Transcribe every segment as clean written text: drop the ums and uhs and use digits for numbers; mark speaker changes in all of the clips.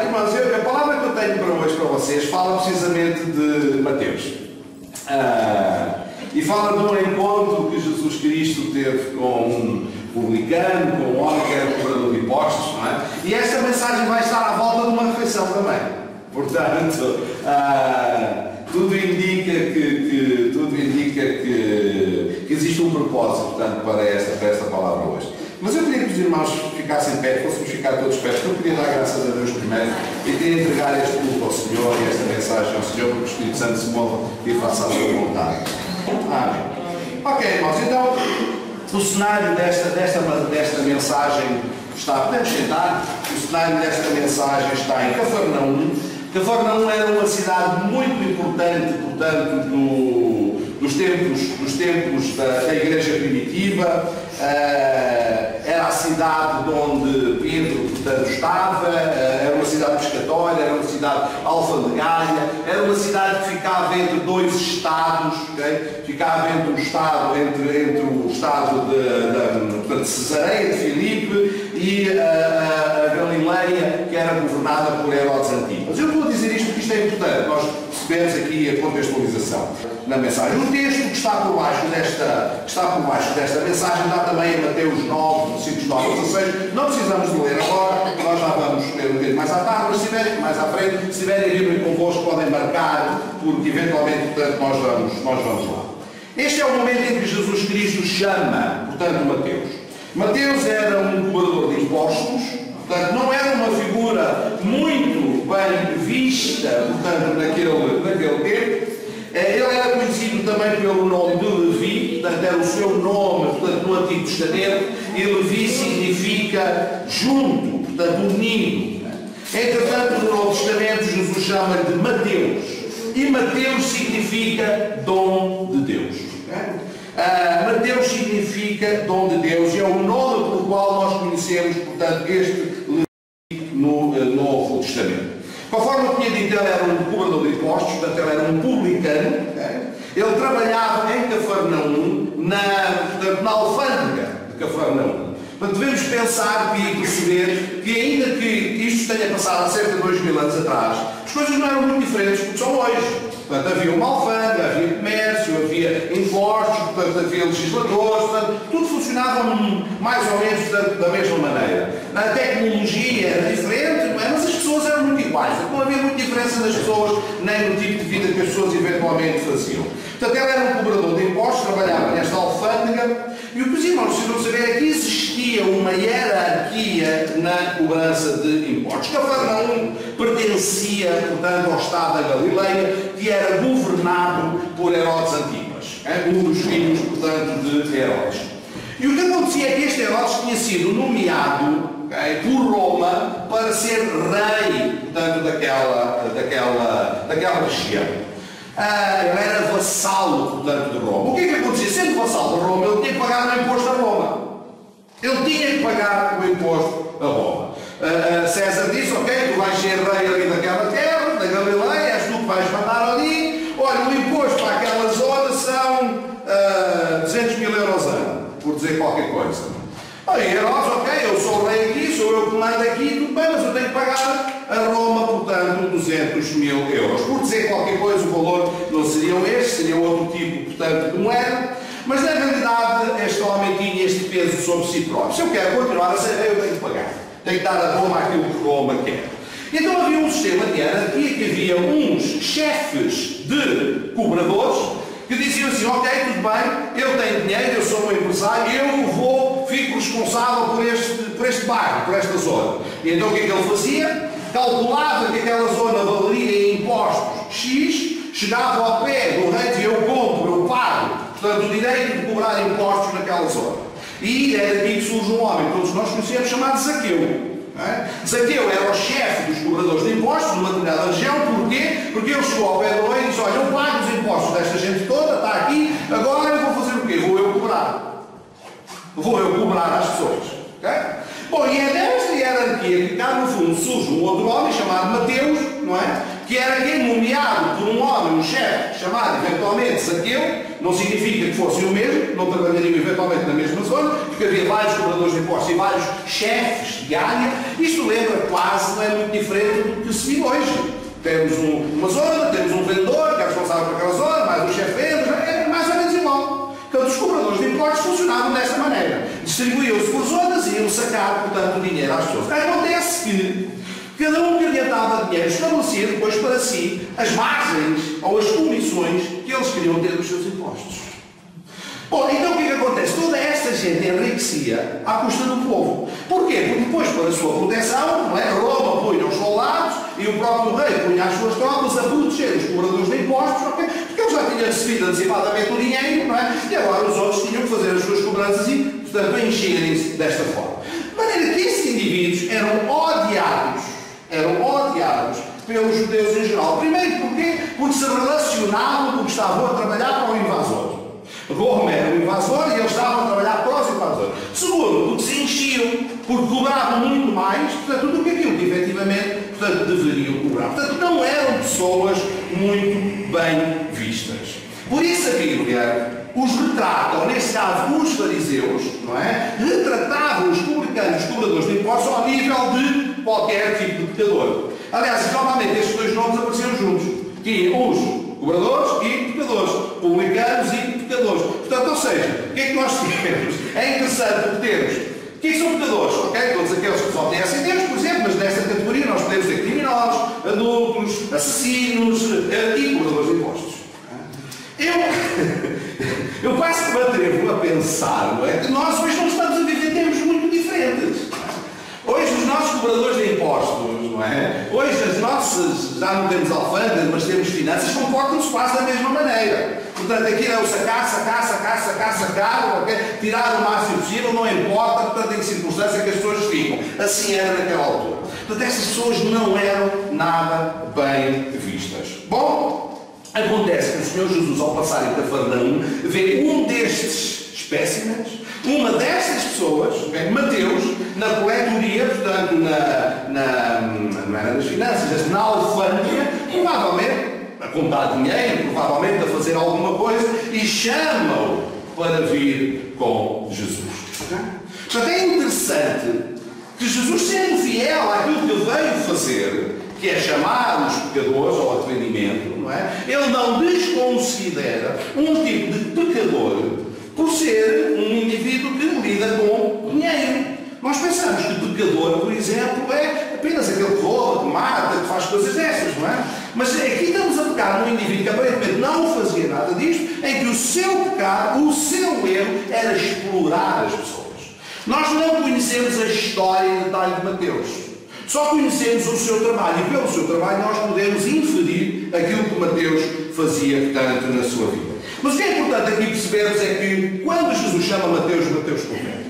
Speaker 1: Irmãos, a palavra que eu tenho para hoje para vocês fala precisamente de Mateus. E fala de um encontro que Jesus Cristo teve com um publicano, com um homem que era cobrador de impostos, não é? E esta mensagem vai estar à volta de uma refeição também. Portanto, tudo indica que existe um propósito, portanto, para esta palavra hoje. Mas eu queria que os irmãos ficassem pé, fôssemos ficar todos pé, porque eu queria dar graças a Deus primeiro e queria entregar este culto ao Senhor e esta mensagem ao Senhor, porque o Espírito Santo se mova e faça a sua vontade. Amém. Ok, irmãos, então o cenário desta mensagem está, podemos sentar, o cenário desta mensagem está em Cafarnaum. Cafarnaum era uma cidade muito importante, portanto, dos tempos da Igreja primitiva. Era a cidade onde Pedro, portanto, estava, era uma cidade pescatória, era uma cidade alfandegária, era uma cidade que ficava entre dois estados, okay? Ficava entre o estado de Cesareia, de Filipe, e a Galileia, que era governada por Herodes Antipas. Eu estou a dizer isto porque isto é importante, nós percebemos aqui a contextualização na mensagem. O texto que está por baixo desta mensagem dá também em Mateus 9, versículos 9 a 16. Não precisamos de ler agora, nós já vamos ler um bocadinho mais à tarde, mas se tiverem mais à frente, se tiverem a Bíblia convosco, podem marcar, porque eventualmente, portanto, nós vamos lá. Este é o momento em que Jesus Cristo chama, portanto, Mateus. Mateus era um cobrador de impostos, portanto, não era uma figura muito bem vista, portanto, naquele tempo. Ele era conhecido também pelo nome de Levi, portanto, era o seu nome, portanto, no Antigo Testamento, e Levi significa junto, portanto, unido. Entretanto, no Novo Testamento, Jesus chama-lhe de Mateus, e Mateus significa dom de Deus. Mateus significa dom de Deus, e é o nome pelo qual nós conhecemos, portanto, este Levi no Novo Testamento. Conforme eu tinha dito, ele era um cobrador de impostos, portanto, ele era um publicano. Ele trabalhava em Cafarnaum, na alfândega de Cafarnaum. Portanto, devemos pensar e perceber que, ainda que isto tenha passado há cerca de 2000 anos atrás, as coisas não eram muito diferentes do que são hoje. Portanto, havia uma alfândega, havia comércio, havia impostos, portanto, havia legisladores, portanto, tudo funcionava mais ou menos, portanto, da mesma maneira. A tecnologia era diferente, mas as pessoas eram muito iguais. Não havia muita diferença nas pessoas, nem no tipo de vida que as pessoas eventualmente faziam. Portanto, ele era um cobrador de impostos, trabalhava nesta alfândega, e o que os irmãos precisam saber é que existia uma hierarquia na cobrança de impostos. Cafarnaum pertencia, portanto, ao estado da Galileia, que era governado por Herodes Antipas, um dos filhos, portanto, de Herodes. E o que acontecia é que este Herodes tinha sido nomeado por Roma para ser rei, portanto, daquela região. Ele era vassalo, portanto, de Roma. O que é que acontecia? Sendo vassalo de Roma, ele tinha que pagar o imposto a Roma. Ele tinha que pagar o imposto a Roma. César disse, ok, tu vais ser rei ali daquela terra, da Galileia, és tu que vais mandar ali. Olha, o imposto para aquela zona são 200 mil euros ano, por dizer qualquer coisa. Olha, Herodes, ok, eu sou o rei aqui, sou eu que mando aqui, tudo bem, mas eu tenho que pagar a Roma, portanto, 200 mil euros. Por dizer qualquer coisa, o valor não seriam estes, seria outro tipo, portanto, de moeda. Mas, na realidade, este homem tinha este peso sobre si próprio. Se eu quero continuar a ser rei, eu tenho que pagar. Tenho que dar a Roma aquilo que Roma quer. Então havia um sistema de hierarquia que havia uns chefes de cobradores que diziam assim, ok, tudo bem, eu tenho dinheiro, eu sou um empresário, eu fico responsável por este bairro, por esta zona. E então o que é que ele fazia? Calculava que aquela zona valeria em impostos X, chegava ao pé do rei e dizia, eu compro, eu pago, portanto, o direito de cobrar impostos naquela zona. E é daqui que surge um homem, todos nós conhecemos, chamado Zaqueu. Zaqueu era o chefe dos cobradores de impostos de uma determinada região. Porquê? Porque ele chegou ao pé do rei e disse, olha, eu pago os impostos desta gente toda, está aqui, agora eu vou fazer o quê? Vou eu cobrar. Vou eu cobrar às pessoas. Okay? Bom, e é desta hierarquia que cá no fundo surge um outro homem chamado Mateus, não é? Que era quem, nomeado por um homem, um chefe, chamado eventualmente Zaqueu, não significa que fossem o mesmo, não trabalhariam eventualmente na mesma zona, porque havia vários cobradores de impostos e vários chefes de área. Isto lembra quase, não é muito diferente Temos uma zona, temos um vendedor que é responsável por aquela zona, mais um chefe de vendas, é mais ou menos igual. Portanto, os cobradores de impostos funcionavam desta maneira. Distribuíam-se por zonas e iam sacar, portanto, o dinheiro às pessoas. Acontece que cada um que orientava dinheiro estabelecia depois para si as margens ou as comissões que eles queriam ter dos seus impostos. Bom, então o que é que acontece? Toda esta gente enriquecia à custa do povo. Porquê? Porque depois, para a sua proteção, não é? Roma punha os soldados e o próprio rei punha as suas tropas a proteger os cobradores de impostos, okay? Porque eles já tinham recebido antecipadamente o dinheiro, não é? E agora os outros tinham que fazer as suas cobranças e, portanto, encherem-se desta forma. De maneira que esses indivíduos eram odiados pelos judeus em geral. Primeiro, porquê? Porque se relacionavam com o que estavam a trabalhar para o invasor. Roma era o invasor e eles estavam a trabalhar para os invasores. Segundo, porque se enchiam, porque cobravam muito mais, portanto, do que aquilo que efetivamente, portanto, deveriam cobrar. Portanto, não eram pessoas muito bem vistas. Por isso a Bíblia os retrata, ou nesse caso os fariseus, não é? Retratavam os publicanos, os cobradores de impostos, ao nível de qualquer tipo de pecador. Aliás, normalmente estes dois nomes apareciam juntos. Tinham os cobradores e pecadores, publicanos e pecadores. Portanto, ou seja, o que é que nós temos? É interessante porque temos. O que é que são pecadores? Ok? Todos aqueles que só têm Deus, por exemplo, mas nesta categoria nós podemos ter criminosos, adultos, assassinos e cobradores de impostos. Eu quase que me atrevo a pensar, não é? Que nós hoje não estamos a viver tempos muito diferentes. Hoje os nossos cobradores de impostos, não é? Hoje as nossas, já não temos alfândegas, mas temos finanças, comportam-se quase da mesma maneira. Portanto, aquilo é o sacar, okay? Tirar o máximo possível, não importa, portanto, em que circunstância que as pessoas ficam. Assim era naquela altura. Portanto, estas pessoas não eram nada bem vistas. Bom, acontece que o Senhor Jesus, ao passar em Cafarnaum, vê um destes espécimes, uma destas pessoas, okay, Mateus, na coletoria, portanto, não era nas finanças, na alfândega, provavelmente a contar dinheiro, provavelmente a fazer alguma coisa, e chama-o para vir com Jesus. Okay? Portanto, é interessante que Jesus, sendo fiel àquilo que ele veio fazer, que é chamar os pecadores ao arrependimento, não é? Ele não desconsidera um tipo de pecador por ser um indivíduo que lida com dinheiro. Nós pensamos que o pecador, por exemplo, é apenas aquele que rouba, que mata, que faz coisas dessas, não é? Mas aqui estamos a pegar num indivíduo que aparentemente não fazia nada disto, em que o seu pecado, o seu erro, era explorar as pessoas. Nós não conhecemos a história em detalhe de Mateus. Só conhecemos o seu trabalho e pelo seu trabalho nós podemos inferir aquilo que Mateus fazia tanto na sua vida. Mas o que é importante aqui percebermos é que quando Jesus chama Mateus, Mateus converte-se.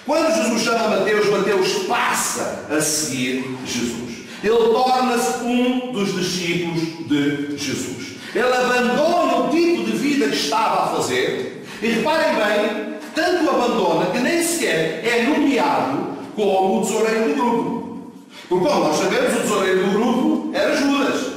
Speaker 1: Quando Jesus chama Mateus, Mateus passa a seguir Jesus. Ele torna-se um dos discípulos de Jesus. Ele abandona o tipo de vida que estava a fazer e reparem bem, tanto abandona que nem sequer é nomeado como o tesoureiro do grupo. Porque, como nós sabemos, o tesoureiro do grupo era Judas.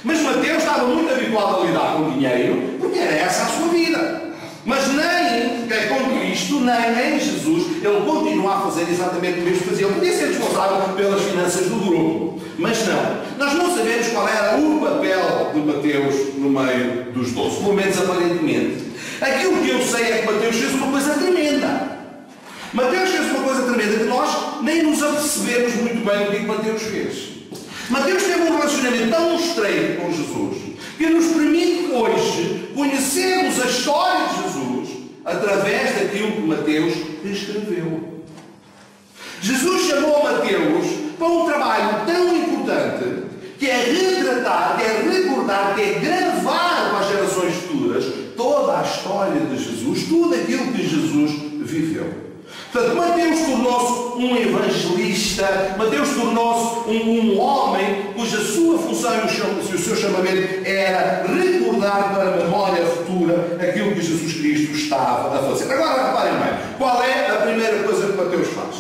Speaker 1: Mas Mateus estava muito habituado a lidar com dinheiro, porque era essa a sua vida. Mas nem com Cristo, nem em Jesus, ele continua a fazer exatamente o mesmo que fazia. Ele podia ser responsável pelas finanças do grupo. Mas não. Nós não sabemos qual era o papel de Mateus no meio dos 12. Pelo menos aparentemente. Aquilo que eu sei é que Mateus fez uma coisa tremenda. Mateus fez uma coisa tremenda que nós nem nos apercebemos muito bem do que Mateus fez. Mateus teve um relacionamento tão estreito com Jesus que nos permite hoje conhecermos a história de Jesus através daquilo que Mateus escreveu. Jesus chamou Mateus para um trabalho tão importante que é retratar, que é recordar, que é gravar para as gerações futuras toda a história de Jesus, tudo aquilo que Jesus viveu. Portanto, Mateus tornou-se um evangelista, Mateus tornou-se um homem cuja sua função e o seu chamamento era recordar para a memória futura aquilo que Jesus Cristo estava a fazer. Agora, reparem bem, qual é a primeira coisa que Mateus faz?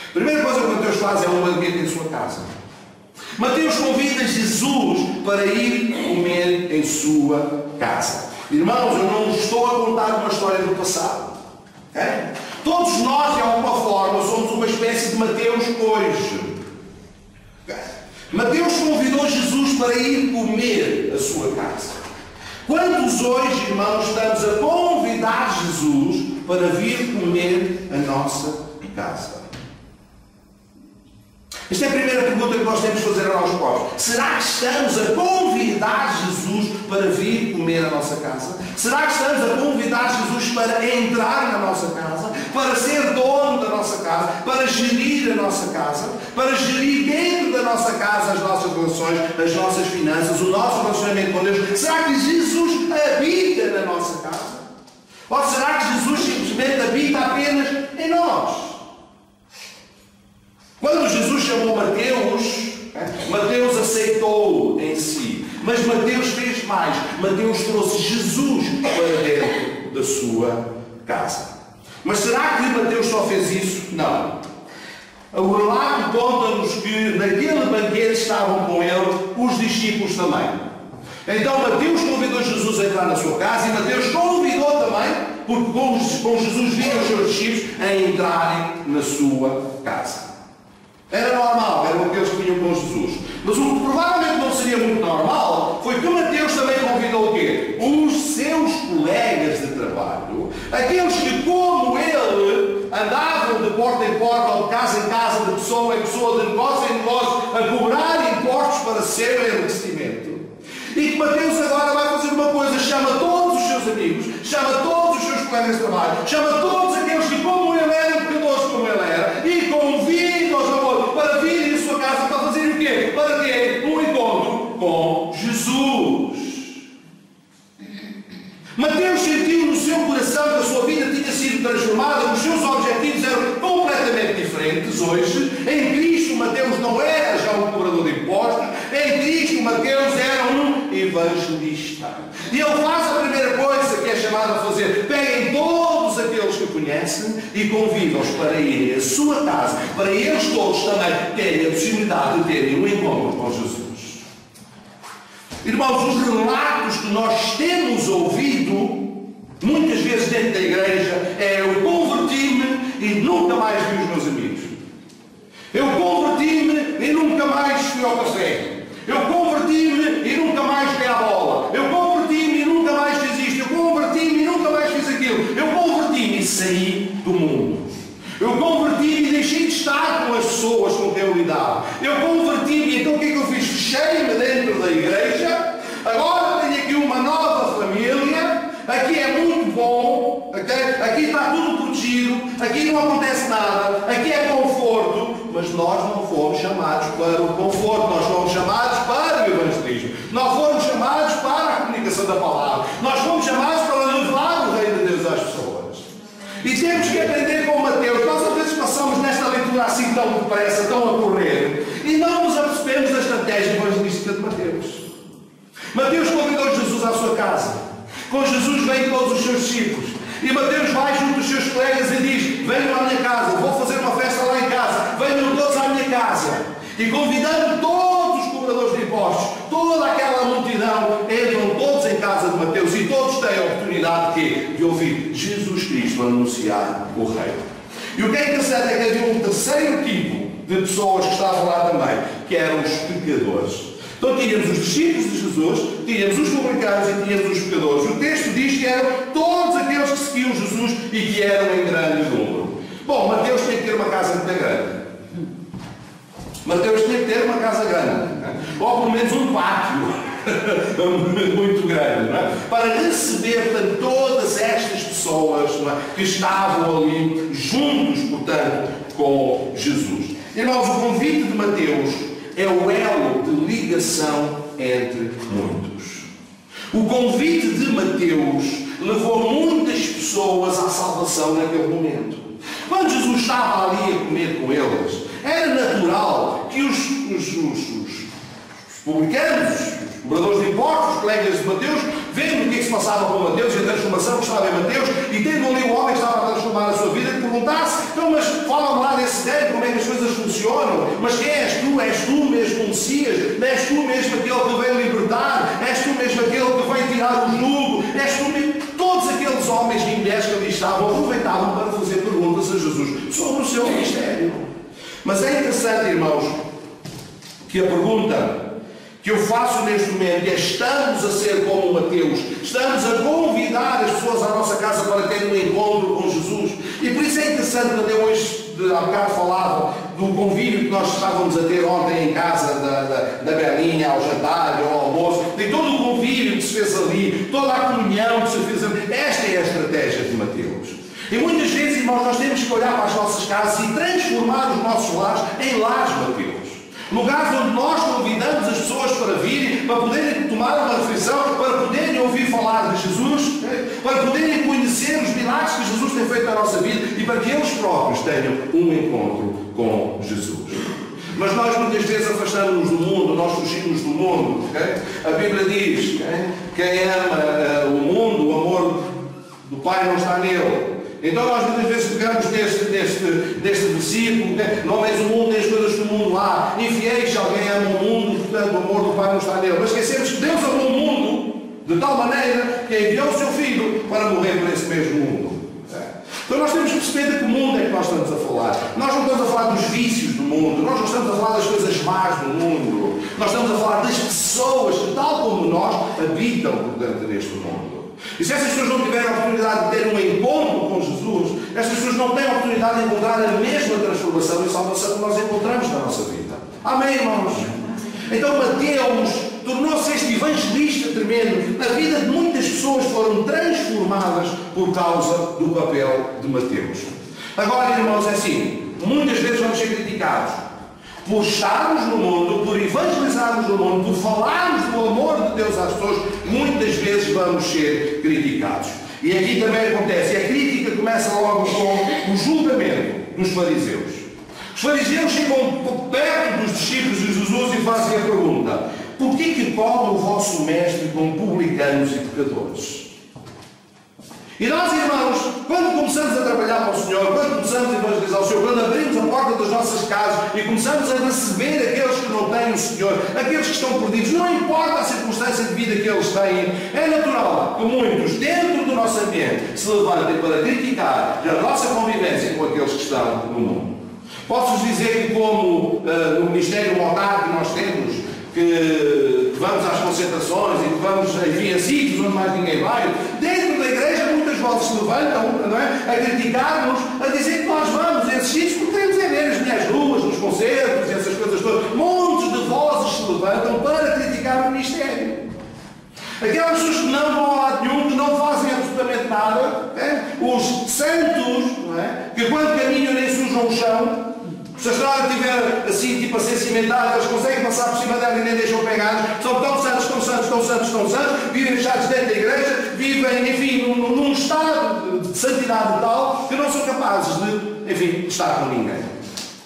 Speaker 1: A primeira coisa que Mateus faz é um banquete em sua casa. Mateus convida Jesus para ir comer em sua casa. Irmãos, eu não estou a contar uma história do passado. Okay? Todos nós, de alguma forma, somos uma espécie de Mateus hoje. Okay? Mateus convidou Jesus para ir comer a sua casa? Quantos hoje, irmãos, estamos a convidar Jesus para vir comer a nossa casa? Esta é a primeira pergunta que nós temos de fazer a nós próprios. Será que estamos a convidar Jesus para vir comer a nossa casa? Será que estamos a convidar Jesus para entrar na nossa casa? Para ser dono da nossa casa? Para gerir a nossa casa? Para gerir dentro da nossa casa as nossas relações, as nossas finanças, o nosso relacionamento com Deus? Será que Jesus habita na nossa casa? Ou será que Jesus simplesmente habita apenas em nós? Quando Jesus chamou Mateus aceitou em si. Mas Mateus fez mais. Mateus trouxe Jesus para dentro da sua casa. Mas será que Mateus só fez isso? Não. O relato conta-nos que naquele banquete estavam com ele os discípulos também. Então Mateus convidou Jesus a entrar na sua casa e Mateus convidou também, porque com Jesus vinham os seus discípulos a entrarem na sua casa. Era normal, eram aqueles que vinham com Jesus. Mas o que provavelmente não seria muito normal foi que Mateus também convidou o quê? Os seus colegas de trabalho, aqueles que, como ele, andavam de porta em porta ou de casa em casa, de pessoa em pessoa, de negócio em negócio, a cobrar impostos para seu enriquecimento. E que Mateus agora vai fazer uma coisa: chama todos os seus amigos, chama todos os seus colegas de trabalho, chama todos aqueles que, como ele era, pecadores como ele era, e convida-os para virem à sua casa para fazer o quê? Para ter um encontro com Jesus. Mateus sentiu no seu coração que a sua vida tinha sido transformada, os seus objetivos eram completamente diferentes hoje. Em Cristo, Mateus não era já um cobrador de impostos, em Cristo, Mateus era um evangelista. E ele faz a primeira coisa que é chamado a fazer: peguem todos aqueles que conhecem e convidam-os para irem à sua casa, para eles todos também terem a possibilidade de terem um encontro com Jesus. Irmãos, os relatos que nós temos ouvido, muitas vezes dentro da igreja, é: eu converti-me e nunca mais vi os meus amigos. Eu converti-me e nunca mais fui ao café. Eu converti-me e nunca mais joguei à bola. Eu converti-me e nunca mais fiz isto. Eu converti-me e nunca mais fiz aquilo. Eu converti-me e saí do mundo. Eu converti-me e deixei de estar com as pessoas com quem eu lidava. Eu converti-me e então o que é que eu fiz? Fechei-me dentro da igreja. Agora tenho aqui uma nova família. Aqui é muito bom. Okay? Aqui está tudo protegido. Aqui não acontece nada. Aqui é conforto. Mas nós não fomos chamados para o conforto. Nós fomos chamados para o evangelismo. Nós fomos chamados para a comunicação da palavra. Nós fomos chamados para levar o reino de Deus às pessoas. E temos que aprender com Mateus. Nós às vezes passamos nesta leitura assim tão depressa, tão a correr, e não nos apercebemos da estratégia evangelística de Mateus. Mateus convidou Jesus à sua casa. Com Jesus vêm todos os seus discípulos. E Mateus vai junto dos seus colegas e diz: venham à minha casa, vou fazer uma festa lá em casa, venham todos à minha casa. E convidando todos os cobradores de impostos, toda aquela multidão, entram todos em casa de Mateus e todos têm a oportunidade de ouvir Jesus Cristo anunciar o reino. E o que é interessante é que havia um terceiro tipo de pessoas que estavam lá também, que eram os pecadores. Então tínhamos os discípulos de Jesus, tínhamos os publicanos e tínhamos os pecadores. O texto diz que eram todos aqueles que seguiam Jesus e que eram em grande número. Bom, Mateus tinha que ter uma casa muito grande. Mateus tinha que ter uma casa grande, ou pelo menos um pátio muito grande, não é? Para receber todas estas pessoas, não é? Que estavam ali juntos, portanto, com Jesus. Irmãos, o convite de Mateus é o elo de ligação entre muitos. O convite de Mateus levou muitas pessoas à salvação naquele momento. Quando Jesus estava ali a comer com eles, era natural que os publicanos, os cobradores de impostos, os colegas de Mateus, vendo o que se passava com Mateus e a transformação que estava em Mateus, e tendo ali o homem que estava a transformar a sua vida, que perguntasse: então, mas fala-me lá desse reino, como é que as coisas funcionam? Mas quem és tu? És tu mesmo o Messias? Não és tu mesmo aquele que veio libertar? És tu mesmo aquele que veio tirar o jugo? És tu mesmo? Todos aqueles homens e mulheres que ali estavam aproveitavam para fazer perguntas a Jesus sobre o seu ministério. Mas é interessante, irmãos, que a pergunta que eu faço neste momento é: estamos a ser como Mateus, estamos a convidar as pessoas à nossa casa para terem um encontro com Jesus. E por isso é interessante, quando eu hoje, há bocado, falava do convívio que nós estávamos a ter ontem em casa da Belinha, ao jantar, ao almoço, de todo o convívio que se fez ali, toda a comunhão que se fez ali. Esta é a estratégia de Mateus. E muitas vezes, irmãos, nós temos que olhar para as nossas casas e transformar os nossos lares em lares Mateus. Lugares onde nós convidamos as pessoas para virem, para poderem tomar uma refeição, para poderem ouvir falar de Jesus, para poderem conhecer os milagres que Jesus tem feito na nossa vida e para que eles próprios tenham um encontro com Jesus. Mas nós muitas vezes afastamos-nos do mundo, nós fugimos do mundo. A Bíblia diz: quem ama o mundo, o amor do Pai não está nele. Então nós muitas vezes pegamos neste versículo: não és o mundo, nem as coisas do mundo há. Infiéis, se alguém ama o mundo, portanto o amor do Pai não está nele. Mas esquecemos que Deus amou o mundo de tal maneira que enviou o seu Filho para morrer por esse mesmo mundo. Então nós temos que perceber de que mundo é que nós estamos a falar. Nós não estamos a falar dos vícios do mundo, nós não estamos a falar das coisas más do mundo, nós estamos a falar das pessoas que, tal como nós, habitam, portanto, neste mundo. E se essas pessoas não tiverem a oportunidade de ter um encontro com Jesus, essas pessoas não têm a oportunidade de encontrar a mesma transformação e salvação que nós encontramos na nossa vida. Amém, irmãos? Então Mateus tornou-se este evangelista tremendo. A vida de muitas pessoas foram transformadas por causa do papel de Mateus. Agora, irmãos, é assim: muitas vezes vamos ser criticados por estarmos no mundo, por evangelizarmos no mundo, por falarmos do amor de Deus às pessoas. Muitas vezes vamos ser criticados. E aqui também acontece. A crítica começa logo com o julgamento dos fariseus. Os fariseus chegam perto dos discípulos de Jesus e fazem a pergunta: por que come o vosso mestre com publicanos e pecadores? E nós, irmãos, quando começamos a trabalhar para o Senhor, quando começamos a evangelizar o Senhor, quando abrimos a porta das nossas casas e começamos a receber aqueles que não têm o Senhor, aqueles que estão perdidos, não importa a circunstância de vida que eles têm, é natural que muitos, dentro do nosso ambiente, se levantem para criticar a nossa convivência com aqueles que estão no mundo. Posso-vos dizer que, como no Ministério Motar que nós temos, que vamos às concentrações e que vamos, enfim, a sítios onde mais ninguém vai, dentro da igreja muitas vozes se levantam, não é? A criticar-nos, a dizer que nós vamos a esses sítios porque queremos é ver as mulheres ruas, nos concertos e essas coisas todas. Montes de vozes se levantam para criticar o ministério. Aquelas pessoas que não vão a lado nenhum, que não fazem absolutamente nada, os santos, não é? Que quando caminham nem sujam o chão. Se a estrada estiver assim, tipo a ser cimentada, eles conseguem passar por cima dela e nem deixam pegar. São tão santos, tão santos, tão santos, tão santos, vivem fechados dentro da igreja, vivem, enfim, num estado de santidade tal que não são capazes de, enfim, estar com ninguém.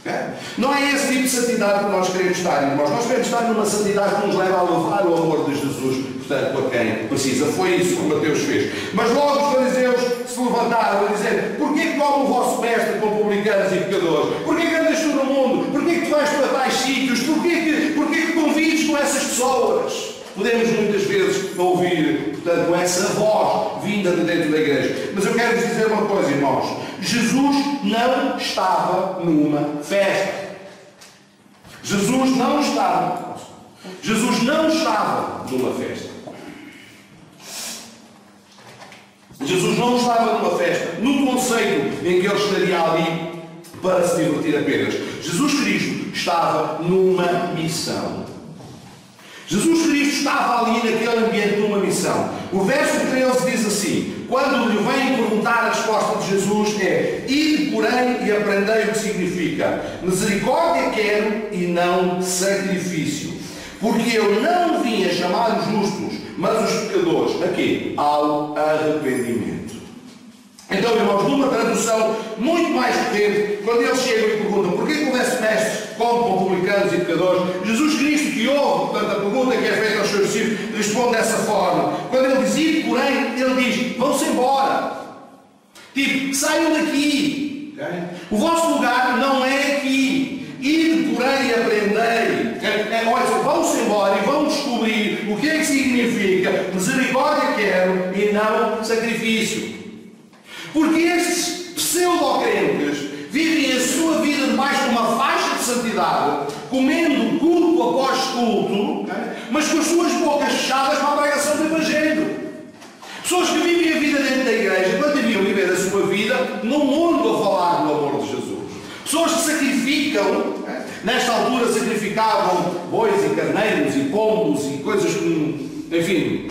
Speaker 1: Okay? Não é esse tipo de santidade que nós queremos estar, irmãos. Nós queremos estar numa santidade que nos leva a levar o amor de Jesus, portanto, a quem precisa. Foi isso que Mateus fez. Mas logo os fariseus se levantaram a dizer: porquê que come o vosso mestre com publicanos e pecadores? Porquê que andas tu no mundo? Porquê que tu vais para tais sítios? Porquê que convives com essas pessoas? Podemos muitas vezes ouvir, portanto, essa voz vinda de dentro da igreja. Mas eu quero vos dizer uma coisa, irmãos. Jesus não estava numa festa. Jesus não estava numa festa. Jesus não estava numa festa, no conceito em que ele estaria ali para se divertir apenas. Jesus Cristo estava numa missão. Jesus Cristo estava ali naquele ambiente numa missão. O verso 13 diz assim: quando lhe vem perguntar, a resposta de Jesus é: ide, porém, e aprendei o que significa misericórdia quero e não sacrifício, porque eu não vim a chamar os justos, mas os pecadores, a quê? Ao arrependimento. Então, irmãos, numa tradução muito mais potente, quando eles chegam e perguntam: porquê que o vosso mestre come com publicanos e pecadores? Jesus Cristo, que ouve, portanto, a pergunta que é feita aos seus discípulos, responde dessa forma. Quando ele diz ide, porém, ele diz: vão-se embora. Tipo, saiam daqui. Okay? O vosso lugar não é aqui. Ide, porém, e aprendei. Olha, vão-se embora e vão descobrir o que é que significa misericórdia quero e não sacrifício. Porque estes pseudo-crentes vivem a sua vida debaixo de uma faixa de santidade, comendo culto após culto, mas com as suas bocas fechadas para a pregação do Evangelho. Pessoas que vivem a vida dentro da igreja, quando deviam viver a sua vida no mundo a falar do amor de Jesus. Pessoas que sacrificam, nesta altura sacrificavam bois e carneiros e pombos e coisas como, enfim,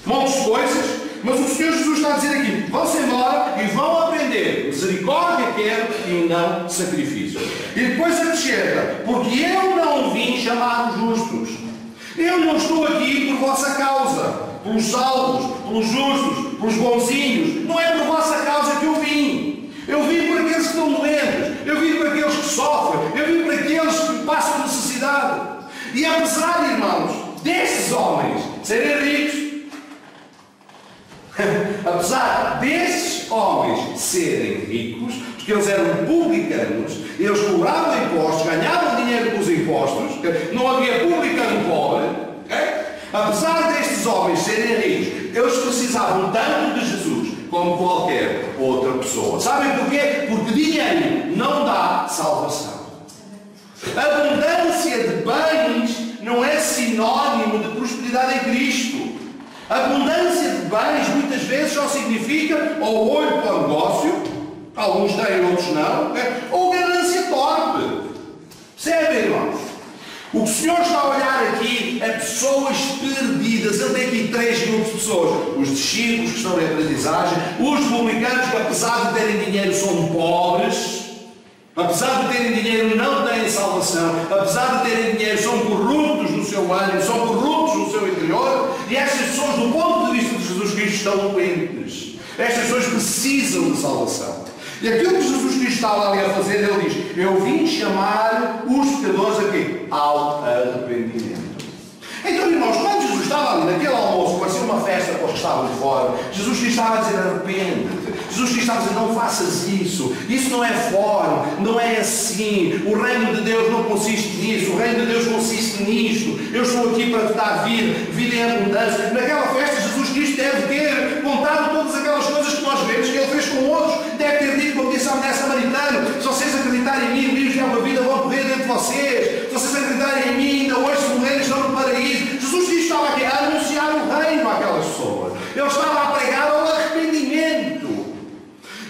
Speaker 1: montes de coisas, mas o Senhor Jesus está a dizer aqui, vão-se embora e vão aprender, misericórdia quero e não sacrifício. E depois acrescenta, porque eu não vim chamar os justos, eu não estou aqui por vossa causa, pelos salvos, pelos justos, pelos bonzinhos, não é por vossa causa que eu vim. Eu vim por aqueles que estão doentes, eu vim por aqueles que sofrem, eu vim por aqueles que passam necessidade. E apesar, irmãos, destes homens serem ricos, apesar destes homens serem ricos, porque eles eram publicanos, eles cobravam impostos, ganhavam dinheiro com os impostos, não havia publicano pobre, apesar destes homens serem ricos, eles precisavam tanto de Jesus como qualquer outra pessoa. Sabem porquê? Porque dinheiro não dá salvação. Abundância de bens não é sinónimo de prosperidade em Cristo. Abundância de bens muitas vezes só significa ou olho para o negócio, alguns têm, outros não, ou ganância torpe. Percebem, irmãos? O que o Senhor está a olhar aqui é pessoas perdidas. Ele tem aqui três grupos de pessoas. Os discípulos que estão em aprendizagem, os publicanos que apesar de terem dinheiro são pobres, apesar de terem dinheiro não têm salvação, apesar de terem dinheiro são corruptos no seu ânimo, são corruptos no seu interior, e estas pessoas do ponto de vista de Jesus Cristo estão doentes. Estas pessoas precisam de salvação. E aquilo que Jesus Cristo estava ali a fazer, ele diz, eu vim chamar os pecadores aqui ao arrependimento. Então, irmãos, quando Jesus estava ali naquele almoço, parecia uma festa para os que estavam de fora, Jesus Cristo estava a dizer, arrepende-te. Jesus Cristo estava a dizer, não faças isso não é fora, não é assim, o reino de Deus não consiste nisso, o reino de Deus consiste nisto, eu estou aqui para te dar vida em abundância. Naquela festa Jesus Cristo deve ter contado todas aquelas coisas que nós vemos que Ele fez com outros, deve ter dito, como disse a mulher samaritana, se vocês acreditarem em mim, rios de água vida vão correr dentro de vocês, se vocês acreditarem em mim, ainda hoje se morrerem estão no paraíso. Jesus Cristo estava aqui a anunciar o reino àquelas pessoas, Ele estava a pregar ao arrependimento.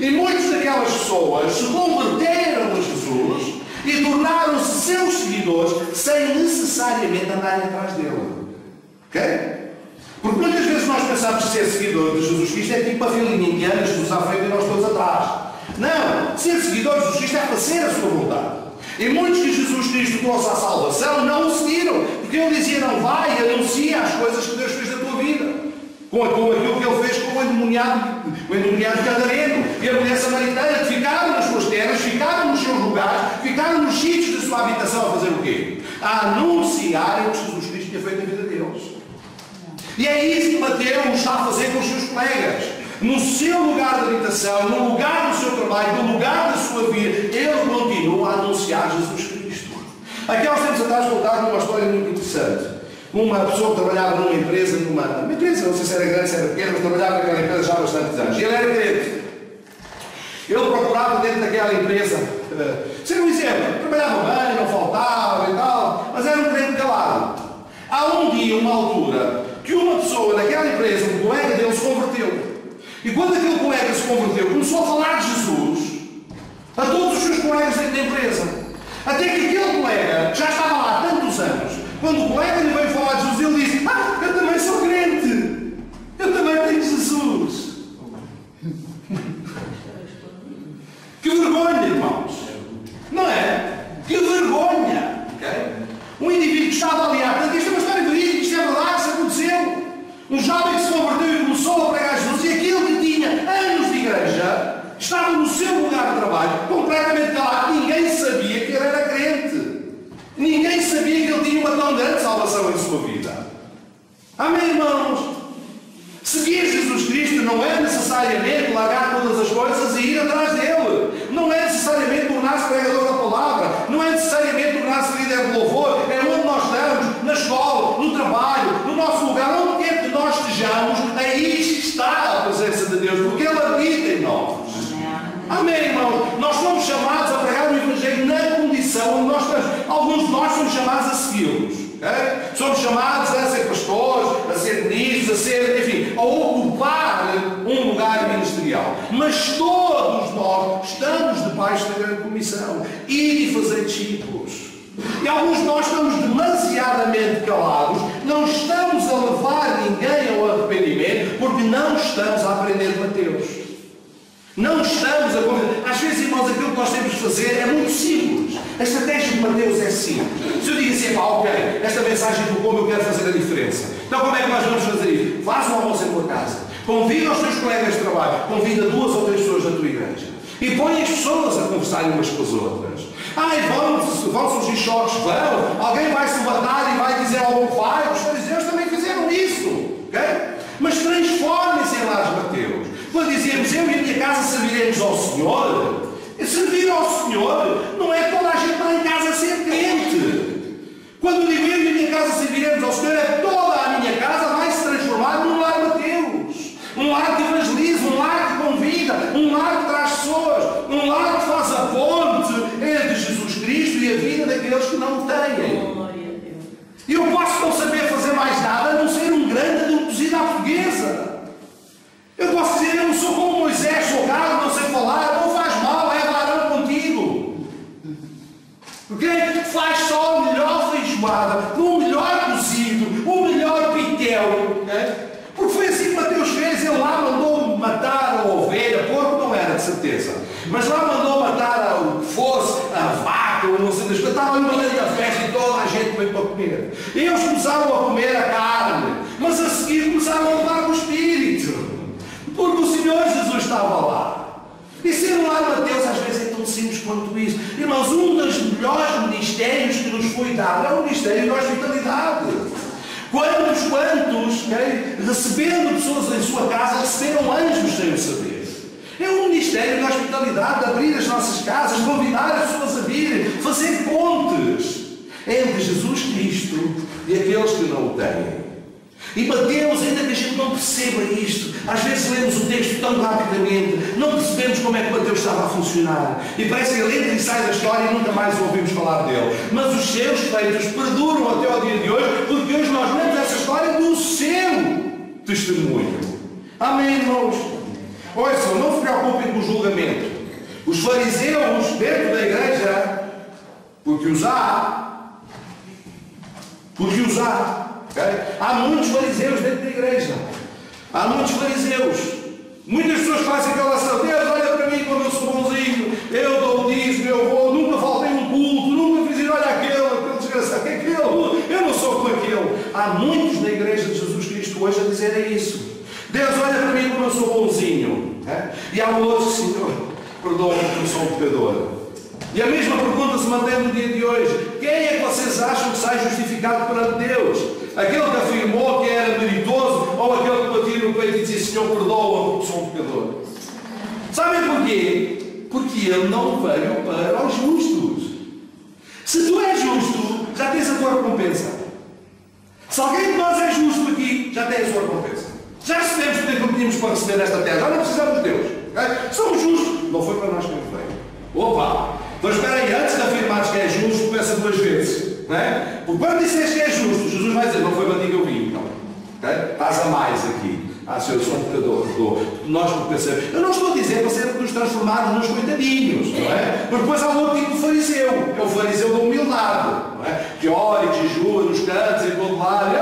Speaker 1: E muitas daquelas pessoas se converteram a Jesus e tornaram-se seus seguidores sem necessariamente andarem atrás dele. Ok? Porque muitas vezes nós pensamos que ser seguidor de Jesus Cristo é tipo a filinha indiana, Jesus à frente e nós todos atrás. Não! Ser seguidor de Jesus Cristo é fazer a sua vontade. E muitos que Jesus Cristo trouxe à salvação não o seguiram, porque Ele dizia, não vai e anuncia as coisas que Deus fez na tua vida. Com aquilo que Ele fez com o endemoniado gadareno e a mulher samaritana, que ficaram nas suas terras, ficaram nos seus lugares, ficaram nos sítios da sua habitação a fazer o quê? A anunciarem o que Jesus Cristo tinha feito na vida deles. E é isso que Mateus está a fazer com os seus colegas. No seu lugar de habitação, no lugar do seu trabalho, no lugar da sua vida, ele continua a anunciar Jesus Cristo. Aqui há uns tempos atrás contaram uma história muito interessante. Uma pessoa que trabalhava numa empresa, numa empresa, não sei se era grande, se era pequena, mas trabalhava naquela empresa já há bastantes anos. E ele era crente. Ele procurava dentro daquela empresa ser um exemplo. Trabalhava bem, não faltava e tal, mas era um crente calado. Há um dia, uma altura, que uma pessoa naquela empresa, um colega dele, se converteu. E quando aquele colega se converteu, começou a falar de Jesus a todos os seus colegas dentro da empresa. Até que aquele colega já estava lá há tantos anos. Quando o colega lhe veio falar de Jesus, ele disse, eu também sou crente. Eu também tenho Jesus. Que vergonha, irmãos. Não é? Que vergonha. Okay? Um indivíduo que estava ali há tanto, isto é uma história verídica, isto é verdade, isso aconteceu. Um jovem que se converteu e começou a pregar Jesus, e aquele que tinha anos de igreja, estava no seu lugar de trabalho, completamente calado. Ninguém sabia que ele era crente. Ninguém sabia que ele tinha uma tão grande salvação em sua vida. Amém, irmãos? Seguir Jesus Cristo não é necessariamente largar todas as coisas e ir atrás dele. Não é necessariamente tornar-se pregador da palavra. Não é necessariamente tornar-se líder de louvor. É onde nós estamos, na escola, no trabalho, no nosso lugar, onde quer que nós estejamos, aí está a presença de Deus, porque Ele habita em nós. Amém, irmãos? Nós somos chamados a pregar o Evangelho na condição onde nós estamos. Alguns de nós somos chamados a segui-los. Okay? Somos chamados a ser ser, enfim, a ocupar um lugar ministerial. Mas todos nós estamos debaixo da grande comissão. Ir e fazer discípulos. E alguns de nós estamos demasiadamente calados, não estamos a levar ninguém ao arrependimento, porque não estamos a aprender de Mateus. Não estamos a... Às vezes, irmãos, aquilo que nós temos de fazer é muito simples. A estratégia de Mateus é simples. Se eu digo assim, ok, esta mensagem do como eu quero fazer a diferença. Então como é que nós vamos fazer isso? Faz um almoço em tua casa. Convida os teus colegas de trabalho. Convida 2 ou 3 pessoas da tua igreja. E põe as pessoas a conversarem umas com as outras. Ai, vão surgir choques, vão. Alguém vai se matar e vai dizer ao meu pai. Os fariseus também fizeram isso. Okay? Mas transformem-se em Lares Mateus. Quando dizemos, eu e a minha casa serviremos ao Senhor, servir ao Senhor não é toda a gente lá em casa ser crente. Quando digo eu e a minha casa serviremos ao Senhor, é toda a minha casa vai se transformar num lar Mateus. Um lar de evangelismo, um lar que convida, um lar que traz pessoas, um lar que faz a ponte entre Jesus Cristo e a vida daqueles que não o têm. E eu posso não saber fazer mais nada, a não ser um grande de cozido à portuguesa. Eu posso dizer, eu não sou como Moisés, sou gado, não sei falar, não faz mal, é varão contigo. Porque faz só a melhor feijoada, o melhor cozido, o melhor pitel. Porque foi assim que Mateus fez, ele lá mandou matar a ovelha, porco não era de certeza, mas lá mandou matar o que fosse, a vaca, ou não sei das coisas, estava ali uma grande festa e toda a gente veio para comer. E eles começaram a comer a carne, mas a seguir começaram a levar o Espírito, porque o Senhor Jesus estava lá. E ser um lar Mateus às vezes é tão simples quanto isso. Irmãos, um dos melhores ministérios que nos foi dado é o ministério da hospitalidade. Quantos, okay, recebendo pessoas em sua casa, receberam anjos sem o saber? É um ministério de hospitalidade, de abrir as nossas casas, convidar as pessoas a virem, fazer pontes entre Jesus Cristo e aqueles que não o têm. E Mateus, ainda que a gente não perceba isto, às vezes lemos o texto tão rapidamente, não percebemos como é que Mateus estava a funcionar. E parece que ele entra e sai da história e nunca mais ouvimos falar dele. Mas os seus feitos perduram até ao dia de hoje, porque hoje nós lemos essa história do seu testemunho. Amém, irmãos? Ouçam, não se preocupem com o julgamento. Os fariseus dentro da igreja, porque os há, okay? Há muitos fariseus dentro da igreja. Há muitos fariseus. Muitas pessoas fazem aquela ação. Deus, olha para mim como eu sou bonzinho. Eu dou o dízimo, eu vou. Nunca faltei um culto. Nunca fiz ir, olha aquele desgraçado. Aquele. Eu não sou como aquele. Há muitos na igreja de Jesus Cristo hoje a dizerem isso. Deus, olha para mim como eu sou bonzinho. E há outros, Senhor, perdoa-me porque eu sou um pecador. E a mesma pergunta se mantém no dia de hoje. Quem é que vocês acham que sai justificado perante Deus? Aquele que afirmou que era meritoso ou aquele que batia no peito e dizia, Senhor, perdoa-me porque sou um pecador? Sabem porquê? Porque ele não veio para os justos. Se tu és justo, já tens a tua recompensa. Se alguém de nós é justo aqui, já tem a sua recompensa. Já recebemos tudo aquilo que tínhamos para receber nesta terra. Já não precisamos de Deus. Okay? Somos justos. Não foi para nós que ele veio. Opa! Então espera aí, antes de afirmares que é justo, pensa 2 vezes. Não é? Porque quando disseste que é justo, Jesus vai dizer, não foi para ti que eu vim. Então, okay? Estás a mais aqui. Senhor, eu sou um pecador. Nós pensamos. Eu não estou a dizer para ser nos transformarmos nos coitadinhos. Não é? Porque depois há um outro tipo de fariseu. É o fariseu da humildade. Não é? Que ora e jejua nos cantos, em todo lado.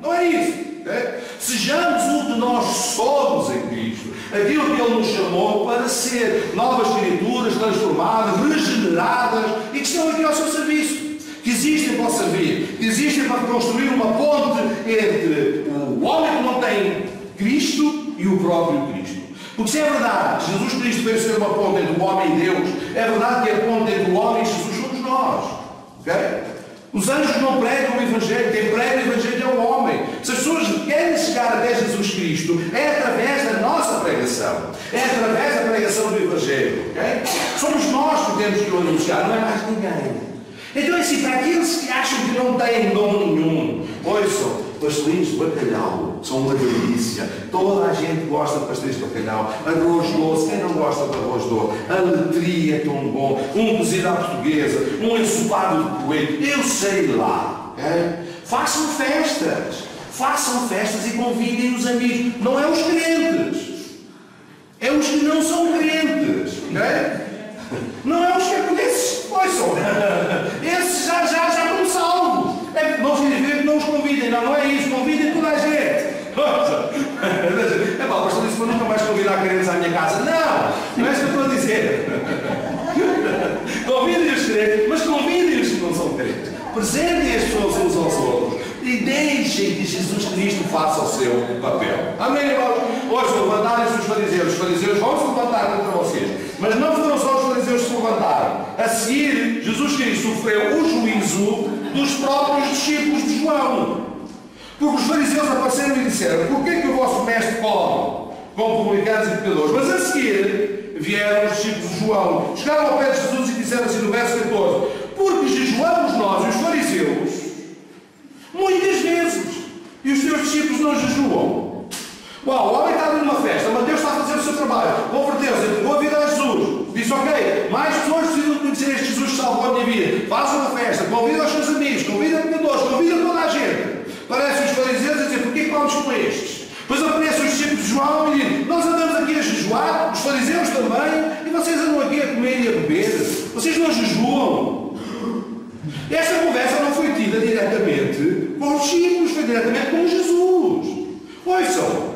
Speaker 1: Não é isso. Okay? Sejamos o que nós somos em Cristo. Aquilo que Ele nos chamou para ser novas criaturas, transformadas, regeneradas e que estão aqui ao seu serviço. Que existem para o servir, que existem para construir uma ponte entre o homem que não tem Cristo e o próprio Cristo. Porque se é verdade, Jesus Cristo veio ser uma ponte entre o homem e Deus, é verdade que a ponte entre o homem e Jesus somos nós. Okay? Os anjos não pregam o Evangelho, quem prega o Evangelho é o homem. Se as pessoas querem chegar até Jesus Cristo, é através da nossa pregação, é através da pregação do Evangelho. Okay? Somos nós que temos que o anunciar, não é mais ninguém. Então é assim, para aqueles que acham que não têm dom nenhum, ouçam, pastelinhos de bacalhau são uma delícia. Toda a gente gosta de pastéis de bacalhau. Arroz doce, quem não gosta de arroz doce? A letria é tão bom. Um cozido à portuguesa, um ensopado de coelho, eu sei lá. É? Façam festas. façam festas e convidem os amigos. Não é os crentes. É os que não são crentes. Okay? Não é os que esses, ouçam, esses já estão salvos. Não significa que não os convidem, não é isso, convidem toda a gente. É pá, o pastor disse para nunca mais convidar crentes à minha casa. Não é isso que eu estou a dizer. Convidem os crentes, mas convidem os que não são crentes. Presentem as pessoas uns aos outros e deixem que Jesus Cristo faça o seu papel. Amém, irmãos? Hoje levantarem-se os fariseus vão se levantar contra vocês, mas não foram só os fariseus que se levantaram. A seguir, Jesus Cristo sofreu o juízo dos próprios discípulos de João, porque os fariseus apareceram e disseram: por que o vosso mestre come com publicanos e pecadores? Mas a seguir vieram os discípulos de João, chegaram ao pé de Jesus e disseram assim no verso 14: porque jejuamos nós e os fariseus muitas vezes, e os teus discípulos não jejuam. Uau, o homem está ali numa festa, Mateus está a fazer o seu trabalho, converteu-se, entregou a vida a Jesus, disse: ok, mais pessoas precisam de conhecer este Jesus que salvou a minha vida, faça uma festa, convida os seus amigos, convida pecadores, convida toda a gente. Parecem os fariseus a dizer: porquê comes com estes? Depois aparecem os discípulos de João e dizem: nós andamos aqui a jejuar, os fariseus também, e vocês andam aqui a comer e a beber, vocês não jejuam. Esta conversa não foi tida diretamente com os discípulos, foi diretamente com Jesus. Ouçam,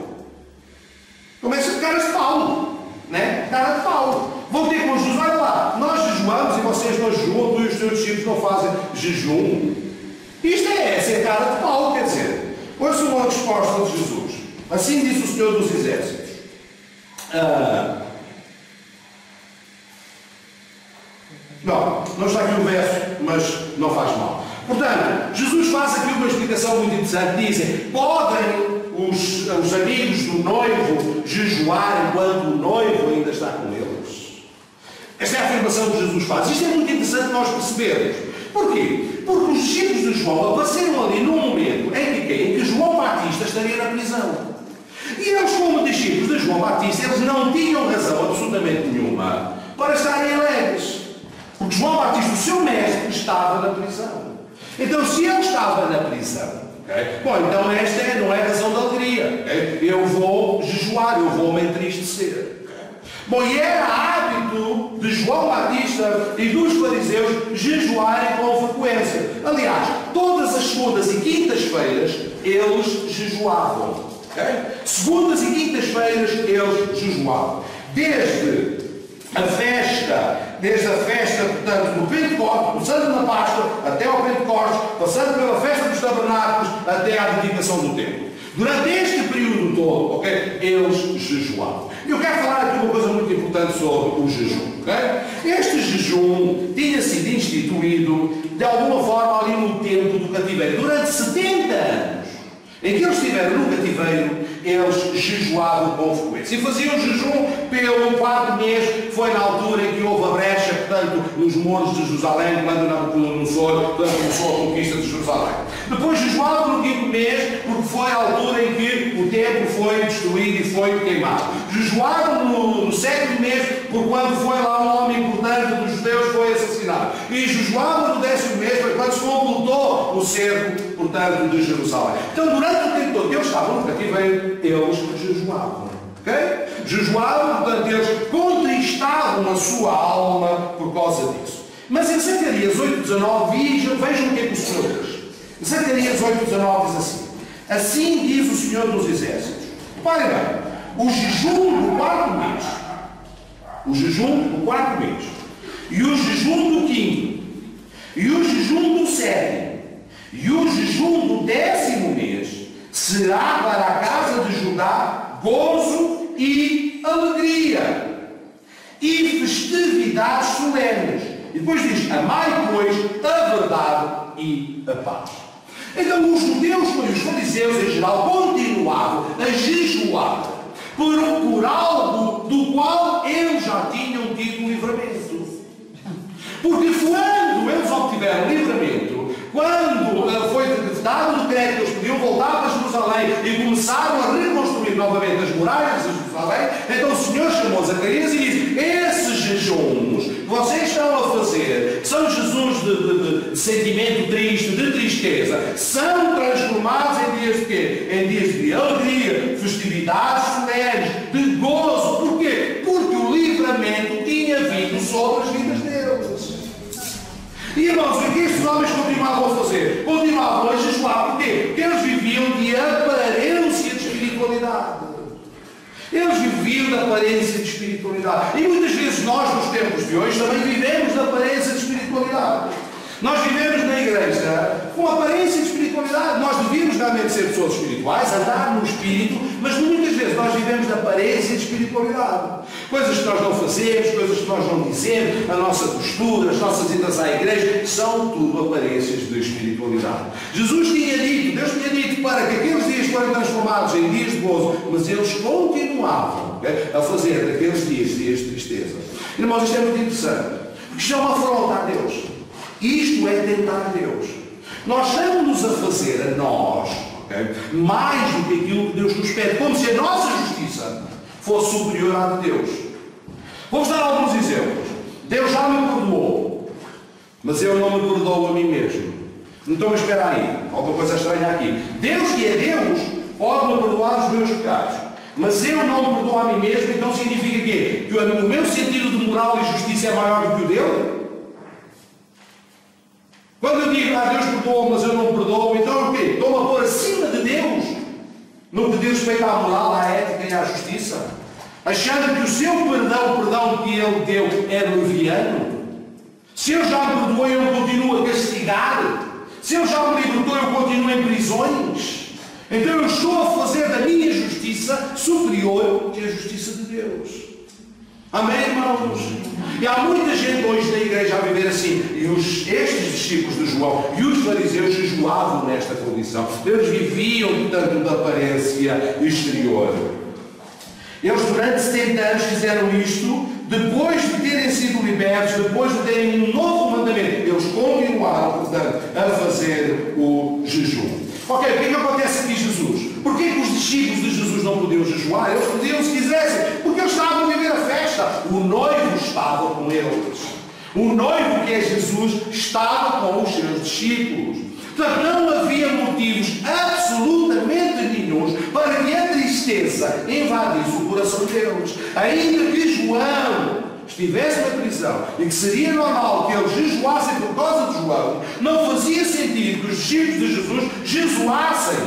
Speaker 1: começa de caras de pau, né? Cara de pau. Vão ter com Jesus: olha lá, nós jejuamos e vocês não jejuam, tu e os teus discípulos não fazem jejum. Isto é ser cara de pau, quer dizer. Ouçam uma resposta de Jesus. Assim disse o Senhor dos Exércitos. Não está aqui o verso, mas não faz mal. Portanto, Jesus faz aqui uma explicação muito interessante. Dizem: podem os amigos do noivo jejuar enquanto o noivo ainda está com eles? Esta é a afirmação que Jesus faz. Isto é muito interessante nós percebermos. Porquê? Porque os discípulos de João apareceram ali num momento em que João Batista estaria na prisão. E eles, como discípulos de João Batista, eles não tinham razão absolutamente nenhuma para estarem alegres. Porque João Batista, o seu mestre, estava na prisão. Então, se ele estava na prisão, bom, então esta não é razão de alegria. Eu vou jejuar, eu vou me entristecer. Bom, e era hábito de João Batista e dos fariseus jejuarem com frequência. Aliás, todas as segundas e quintas-feiras eles jejuavam. Segundas e quintas-feiras eles jejuavam. Desde a festa, portanto, do Pentecostes, começando na Páscoa até ao Pentecostes, passando pela festa dos tabernáculos até à dedicação do templo. Durante este período todo, eles jejuavam. Eu quero falar aqui uma coisa muito importante sobre o jejum. Este jejum tinha sido instituído de alguma forma ali no tempo do cativeiro. Durante 70 anos, em que eles estiveram no cativeiro, eles jejuavam com frequência. E faziam jejum pelo quarto mês, que foi na altura em que houve a brecha, portanto, nos muros de Jerusalém, quando Nabucodonosor começou a conquista de Jerusalém. Depois jejuavam no quinto mês, porque foi a altura em que o templo foi destruído e foi queimado. Jejuavam no sétimo mês, por quando foi lá um homem importante dos judeus foi assassinado. E jejuavam no 10º mês, foi quando se completou o cerco, portanto, de Jerusalém. Então, durante o tempo todo que eles estavam no cativeiro, eles jejuavam. Jejuavam, portanto, eles contristavam a sua alma por causa disso. Mas em Zacarias 8,19, vejam o que é que o Senhor diz. Em Zacarias 8,19 diz assim: assim diz o Senhor dos Exércitos. Parem bem, o jejum do quarto mês, e o jejum do quinto, e o jejum do sétimo, e o jejum do 10º mês, será para a casa de Judá gozo e alegria, e festividades solenes. E depois diz: amai, pois, a verdade e a paz. Então os judeus e os fariseus em geral continuavam a jejuar por algo do qual eles já tinham tido livramento. Porque quando eles obtiveram livramento, quando foi dado o decreto que eles podiam voltar para Jerusalém e começaram a reconstruir novamente as muralhas de Jerusalém, então o Senhor chamou Zacarias e disse: esses jejuns que vocês estão a fazer, que são jejuns de sentimento triste, de tristeza, são transformados transformados em dias de quê? Em dias de alegria, festividades solenes, de gozo. Porquê? Porque o livramento tinha vindo sobre as vidas deles. E irmãos, o que estes homens continuavam a fazer? Continuavam a jejuar. Porquê? Porque eles viviam de aparência de espiritualidade. Eles viviam da aparência de espiritualidade. E muitas vezes nós, nos tempos de hoje, também vivemos da aparência de espiritualidade. Nós vivemos na igreja com aparência de espiritualidade. Nós devíamos realmente ser pessoas espirituais, andar no espírito, mas muitas vezes nós vivemos da aparência de espiritualidade. Coisas que nós não fazemos, coisas que nós não dizemos, a nossa postura, as nossas idas à igreja, são tudo aparências de espiritualidade. Jesus tinha dito, Deus tinha dito para que aqueles dias fossem transformados em dias de gozo, mas eles continuavam a fazer daqueles dias de tristeza. Irmãos, isto é muito interessante, porque isto é uma afronta a Deus. Isto é tentar Deus. Nós estamos a fazer a nós, mais do que aquilo que Deus nos pede, como se a nossa justiça fosse superior à de Deus. Vou-vos dar alguns exemplos. Deus já me perdoou, mas eu não me perdoo a mim mesmo. Então, espera aí, alguma coisa estranha aqui. Deus, que é Deus, pode-me perdoar os meus pecados, mas eu não me perdoo a mim mesmo. Então significa quê? Que o meu sentido de moral e justiça é maior do que o dele? Quando eu digo, Deus perdoou, mas eu não perdoo, então o quê? Estou-me a pôr acima de Deus no que diz respeito à moral, à ética e à justiça? Achando que o seu perdão, o perdão que Ele deu, é leviano? Se eu já me perdoei, eu continuo a castigar? Se eu já me libertou, eu continuo em prisões? Então eu estou a fazer da minha justiça superior que a justiça de Deus. Amém, irmãos? E há muita gente hoje na igreja a viver assim. E estes discípulos de João e os fariseus jejuavam nesta condição. Eles viviam, portanto, da aparência exterior. Eles durante 70 anos fizeram isto. Depois de terem sido libertos, depois de terem um novo mandamento, eles continuaram, portanto, a fazer o jejum. Ok, o que é que acontece aqui, Jesus? Porquê que os discípulos de Jesus não podiam jejuar? Eles podiam se quisessem, porque eles estavam a viver a festa. O noivo estava com eles. O noivo, que é Jesus, estava com os seus discípulos. Portanto, não havia motivos absolutamente nenhuns para que a tristeza invadisse o coração deles. Ainda que João estivesse na prisão e que seria normal que eles jejuassem por causa de João, não fazia sentido que os discípulos de Jesus jejuassem,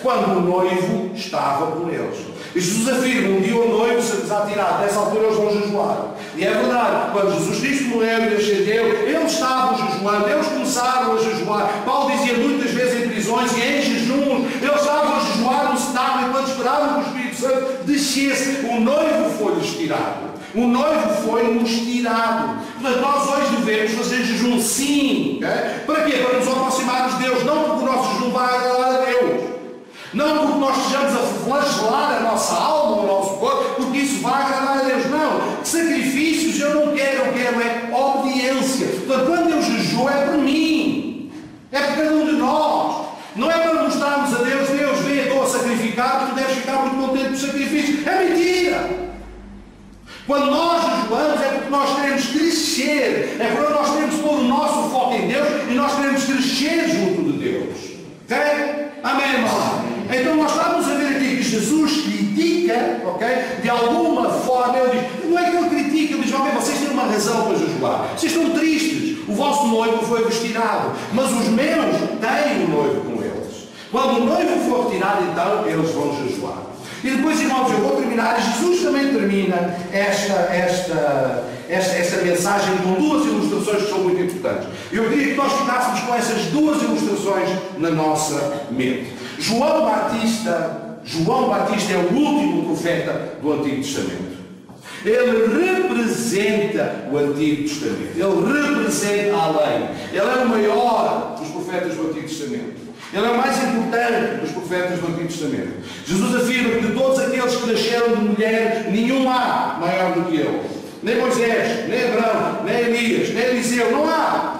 Speaker 1: quando o noivo estava com eles. E Jesus afirma, um dia o noivo se lhes atirar, nessa altura eles vão jejuar. E é verdade, quando Jesus Cristo morreu e ascendeu, eles estavam jejuando, eles começaram a jejuar. Paulo dizia muitas vezes em prisões e em jejuns, eles estavam a jejuar no cenáculo enquanto esperavam que o Espírito Santo descesse. O noivo foi-lhes tirado. O noivo foi-nos tirado. Portanto, nós hoje devemos fazer jejum, sim. Para quê? Para nos aproximarmos de Deus. Não porque o nosso jejum vai agradar a Deus. Não porque nós estejamos a flagelar a nossa alma, o nosso corpo, porque isso vai agradar a Deus. Não. Sacrifícios eu não quero. Eu quero é obediência. Portanto, quando eu jejuo é por mim. É por cada um de nós. Não é para mostrarmos a Deus, Deus, vem, estou a sacrificar, tu deves ficar muito contente do sacrifício. É mentira. Quando nós jejuamos é porque nós queremos crescer, é porque nós queremos pôr o nosso foco em Deus e nós queremos crescer junto de Deus. Ok? Amém, irmão? Então nós estamos a ver aqui que Jesus critica, ok? De alguma forma, ele diz, não é que ele critica, ele diz, ok, vocês têm uma razão para jejuar, vocês estão tristes, o vosso noivo foi retirado, mas os meus têm o noivo com eles. Quando o noivo for retirado, então eles vão jejuar. E depois, irmãos, eu vou terminar. Jesus também termina esta mensagem com duas ilustrações que são muito importantes. Eu queria que nós ficássemos com essas duas ilustrações na nossa mente. João Batista é o último profeta do Antigo Testamento. Ele representa o Antigo Testamento. Ele representa a lei. Ele é o maior dos profetas do Antigo Testamento. Ele é o mais importante dos profetas do Antigo Testamento. Jesus afirma que de todos aqueles que nasceram de mulher, nenhum há maior do que ele. Nem Moisés, nem Abraão, nem Elias, nem Eliseu. Não há.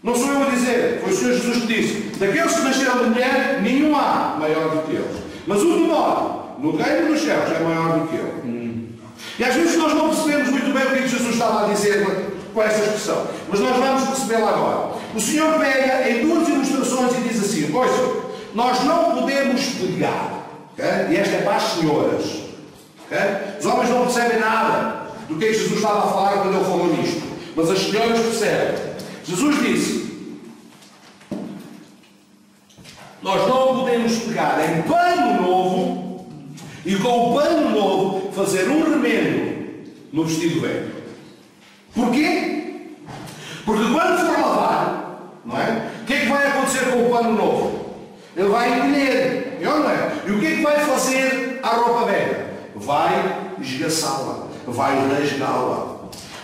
Speaker 1: Não sou eu a dizer. Foi o Senhor Jesus que disse. Daqueles que nasceram de mulher, nenhum há maior do que eles. Mas o que mora no reino dos céus é maior do que ele. E às vezes nós não percebemos muito bem o que Jesus estava a dizer com essa expressão. Mas nós vamos percebê-la agora. O Senhor pega em duas ilustrações e diz assim, pois, nós não podemos pegar. Okay? E esta é para as senhoras. Okay? Os homens não percebem nada do que Jesus estava a falar quando ele falou nisto. Mas as senhoras percebem. Jesus disse: nós não podemos pegar em pano novo e com o pano novo fazer um remendo no vestido velho. Porquê? Porque quando for lavar, não é? O que é que vai acontecer com o pano novo? Ele vai encolher, não é? E o que é que vai fazer à roupa velha? Vai esgaçá-la, vai rasgá-la.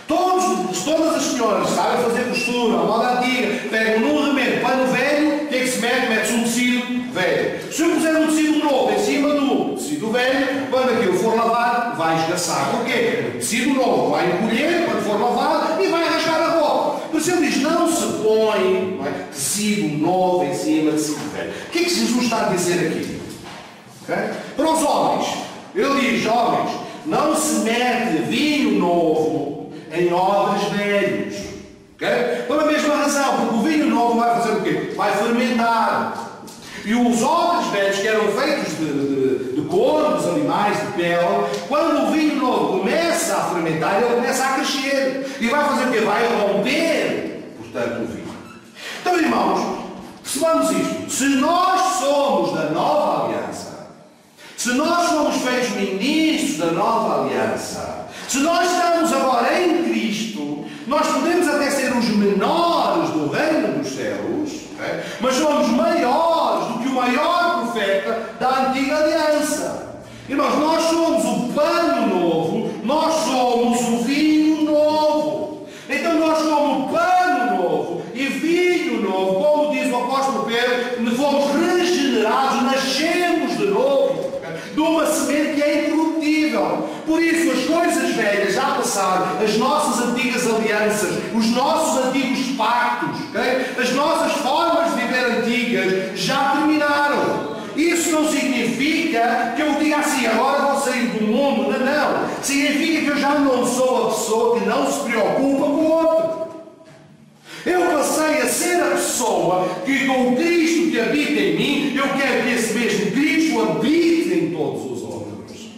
Speaker 1: Todas as senhoras sabem fazer costura, a moda antiga, pegam num remendo pano velho, o que é que se mete? Mete-se um tecido velho. Se eu puser um tecido novo em cima do tecido velho, quando aquilo for lavado, vai esgaçar. Porquê? O tecido novo vai encolher quando for lavado e vai rasgar a roupa. Por isso ele diz: não se põe, não é, tecido novo em cima de tecido velho. O que é que Jesus está a dizer aqui? Okay? Para os homens, ele diz: homens, não se mete vinho novo em odres velhos. Okay? Pela mesma razão, porque o vinho novo vai fazer o quê? Vai fermentar. E os odres velhos, que eram feitos de couro dos animais, de pele, quando o vinho novo começa a fermentar, ele começa a crescer. E vai fazer o quê? Vai romper, portanto, o vinho. Então, irmãos, percebamos isto. Se nós somos da nova aliança, se nós somos feitos ministros da nova aliança, se nós estamos agora em Cristo, nós podemos até ser os menores do reino dos céus, okay? Mas somos maiores do que o maior profeta da antiga aliança. Irmãos, nós somos o pano novo, nós somos o vinho novo. Então nós somos pano novo e vinho novo, como diz o apóstolo Pedro, fomos regenerados, nascemos de novo, de uma semente que é incorruptível. Por isso as coisas velhas já passaram, as nossas antigas alianças, os nossos antigos pactos, okay? As nossas formas de viver antigas já terminaram. Isso não significa que eu diga assim: agora vou sair do mundo. Não, não. Significa que eu já não sou a pessoa que não se preocupa com o outro. Eu passei a ser a pessoa que, com o Cristo que habita em mim, eu quero que esse mesmo Cristo habite em todos os homens.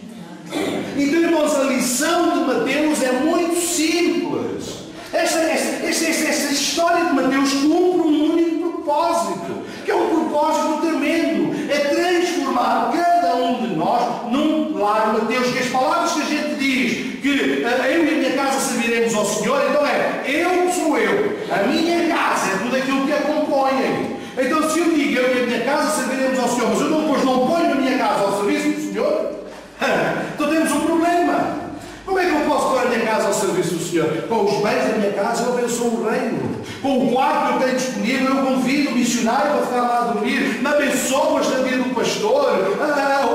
Speaker 1: Então, irmãos, a lição de Mateus é muito simples. Esta história de Mateus cumpre um único propósito, que é um propósito tremendo: é transformar cada um de nós num lar. Mateus, que as palavras que a gente diz, que eu e a minha casa serviremos ao Senhor, então eu sou eu, a minha casa é tudo aquilo que a compõe. Então, se eu digo eu e a minha casa serviremos ao Senhor, mas eu depois não ponho a minha casa ao serviço do Senhor, então temos um problema. Como é que eu posso pôr a minha casa ao serviço do Senhor? Com os bens da minha casa eu abençoo o reino. Com o quarto que eu tenho disponível, eu convido o missionário para ficar lá a dormir, me abençoo a estadia do pastor,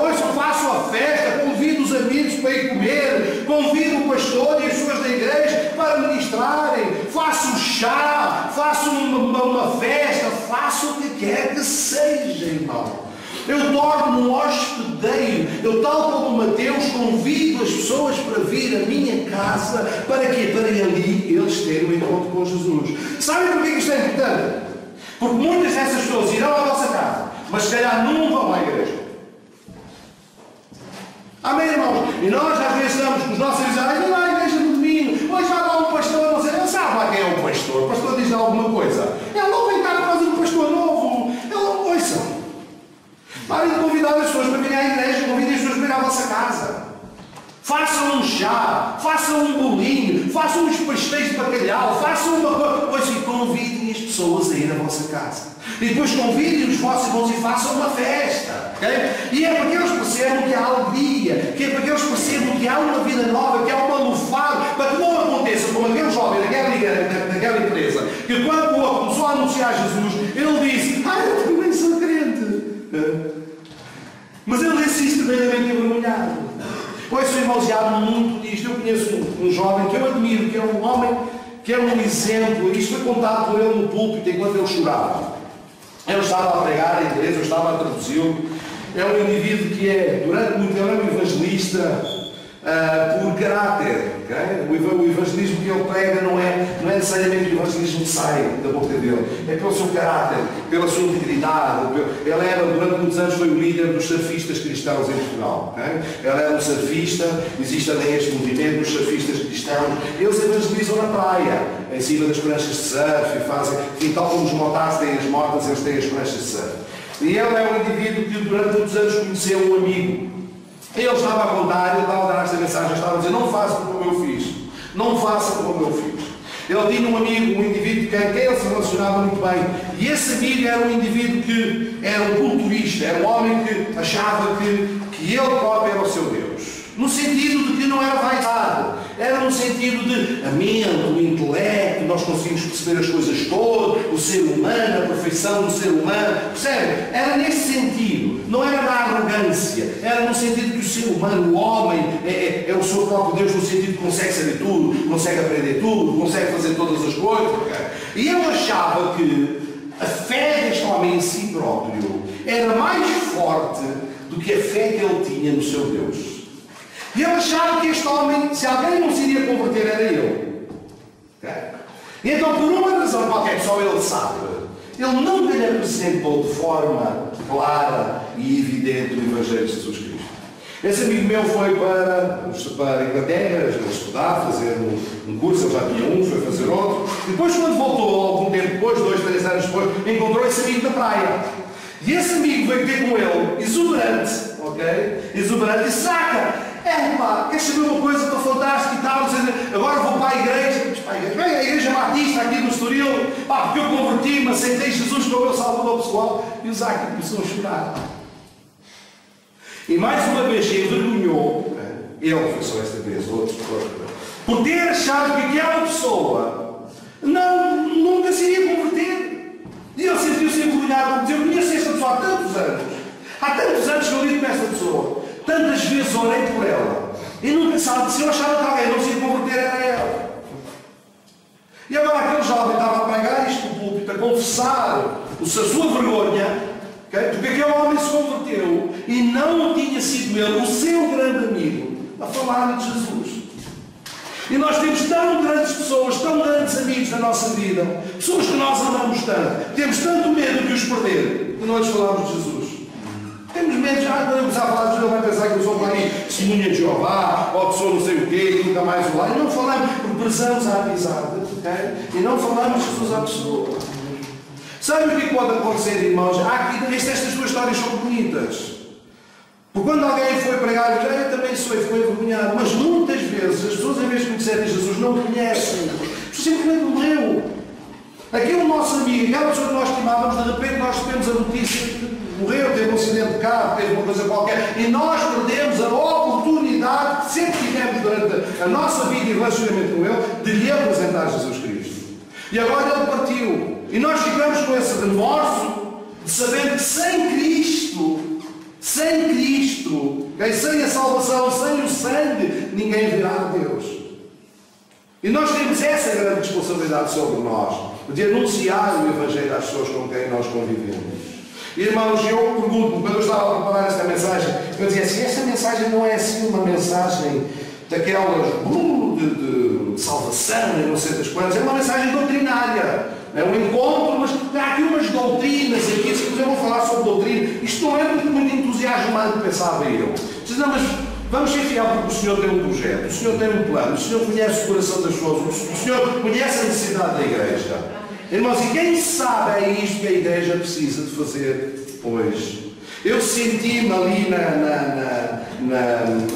Speaker 1: hoje eu faço a festa, convido os amigos para ir comer, convido o pastor e as pessoas da igreja para ministrarem, faço chá, faço uma festa, faço o que quer que seja, irmão. Eu torno-me um hospedeiro. Eu, tal como Mateus, convido as pessoas para vir à minha casa. Para quê? Para ali eles terem um encontro com Jesus. Sabem porquê que isto é importante? Porque muitas dessas pessoas irão à vossa casa, mas se calhar não vão à igreja. Amém, irmãos? E nós às vezes estamos com os nossos amigos: vem lá à igreja no domingo, hoje vai lá um pastor, não sei, não sabe lá quem é o pastor. O pastor diz alguma coisa. Ele não vem cá por causa do pastor novo. Ele não ouça. Parem de convidar as pessoas para virem à igreja, convidem as pessoas para ir à vossa casa. Façam um chá, façam um bolinho, façam uns pastéis de bacalhau, façam uma coisa e convidem as pessoas a ir à vossa casa. E depois convidem os vossos irmãos e façam uma festa. Okay? E é para que eles percebam que há alegria, que é para que eles percebam que há uma vida nova, que há uma lufada, para que não aconteça como aquele jovem naquela empresa, que quando o outro começou a anunciar Jesus, ele disse: eu também sou crente. Mas ele disse isto tremendamente envergonhado. Pois, irmãos, há muito disto. Eu conheço um jovem que eu admiro, que é um homem, que é um exemplo. Isto foi contado por ele no púlpito enquanto ele chorava. Eu estava a pregar a igreja, eu estava a traduzi-lo. É um indivíduo que durante muito tempo, é um evangelista, por caráter. Okay? O evangelismo que ele prega não é necessariamente o evangelismo que sai da boca dele, é pelo seu caráter, pela sua integridade. Ele durante muitos anos foi o líder dos surfistas cristãos em Portugal. Okay? Ele era um surfista, existe também este movimento dos surfistas cristãos. Eles evangelizam na praia, em cima das pranchas de surf, e fazem, e tal como os motados têm as motas, eles têm as pranchas de surf. E ele é um indivíduo que durante muitos anos conheceu um amigo. Ele estava a contar, ele estava a dar esta mensagem, estava a dizer: não faça como eu fiz, não faça como eu fiz. Ele tinha um amigo, um indivíduo com quem ele se relacionava muito bem, e esse amigo era um indivíduo que era um culturista, era um homem que achava que ele próprio era o seu Deus. No sentido de que não era vaidade, era no sentido de a mente, o intelecto, nós conseguimos perceber as coisas todas, o ser humano, a perfeição do ser humano, percebe? Era nesse sentido, não era da arrogância, era no sentido que o ser humano, o homem, é o seu próprio Deus, no sentido que consegue saber tudo, consegue aprender tudo, consegue fazer todas as coisas. E ele achava que a fé deste homem em si próprio era mais forte do que a fé que ele tinha no seu Deus. E ele achava que este homem, se alguém não se iria converter, era ele. Okay? E então, por uma razão qualquer que só ele sabe, ele nunca lhe apresentou de forma clara e evidente o Evangelho de Jesus Cristo. Esse amigo meu foi para a Inglaterra estudar, fazer um curso, ele já tinha foi fazer outro. Depois, quando voltou, algum tempo depois, 2, 3 anos depois, encontrou esse amigo na praia. E esse amigo veio ter com ele, exuberante, ok? Exuberante, e saca! Pá, queres saber uma coisa? Estou fantástico e tal, agora vou para a igreja. Vem a igreja batista aqui no Estoril, pá, porque eu converti-me, aceitei Jesus como meu salvador pessoal. E o Zaque começou a chorar. E mais uma vez se envergonhou, ele foi só esta vez, outros, por ter achado que aquela pessoa nunca se iria converter. E ele sentiu-se envergonhado, porque eu conheço esta pessoa há tantos anos. Há tantos anos que eu lido com esta pessoa. Tantas vezes orei por ela. E nunca sabe, se eu achava que alguém não se ia converter, era ela. E agora aquele jovem estava a pegar isto no púlpito, a confessar a sua vergonha, okay? Porque aquele homem se converteu e não tinha sido ele, o seu grande amigo, a falar de Jesus. E nós temos tão grandes pessoas, tão grandes amigos na nossa vida, pessoas que nós amamos tanto, temos tanto medo de os perder, que nós falamos de Jesus. Temos medo, já quando eu começar a falar de Jesus, vai pensar que eu sou para mim testemunha de Jeová, ou que sou não sei o quê, e nunca mais vou lá. E não falamos, porque prezamos a amizade, okay? E não falamos de Jesus à pessoa. Sabe o que pode acontecer, irmãos? Estas duas histórias são bonitas. Porque quando alguém foi pregar, eu também sou e ficou envergonhado. Mas muitas vezes as pessoas, em vez de conhecerem Jesus, não conhecem. Simplesmente morreu. Aquele nosso amigo, aquela pessoa que nós estimávamos, de repente nós recebemos a notícia que morreu, teve um acidente de carro, teve uma coisa qualquer, e nós perdemos a oportunidade que sempre tivemos durante a nossa vida e relacionamento com Ele, de lhe apresentar Jesus Cristo. E agora Ele partiu. E nós ficamos com esse remorso de saber que sem Cristo, sem a salvação, sem o sangue, ninguém virá a Deus. E nós temos essa grande responsabilidade sobre nós, de anunciar o Evangelho às pessoas com quem nós convivemos. Irmãos, eu pergunto, quando eu estava a preparar esta mensagem, eu dizia assim: esta mensagem não é assim uma mensagem daquelas de salvação e não sei das quantas, é uma mensagem doutrinária. É um encontro, mas há aqui umas doutrinas aqui, se quiser vou falar sobre doutrina. Isto não é muito entusiasmante, pensava eu. Diz, não, mas vamos ser fiel porque o Senhor tem um projeto, o Senhor tem um plano, o Senhor conhece o coração das pessoas, o Senhor conhece a necessidade da igreja. Irmãos, e quem sabe é isto que a igreja precisa de fazer hoje? Eu senti-me ali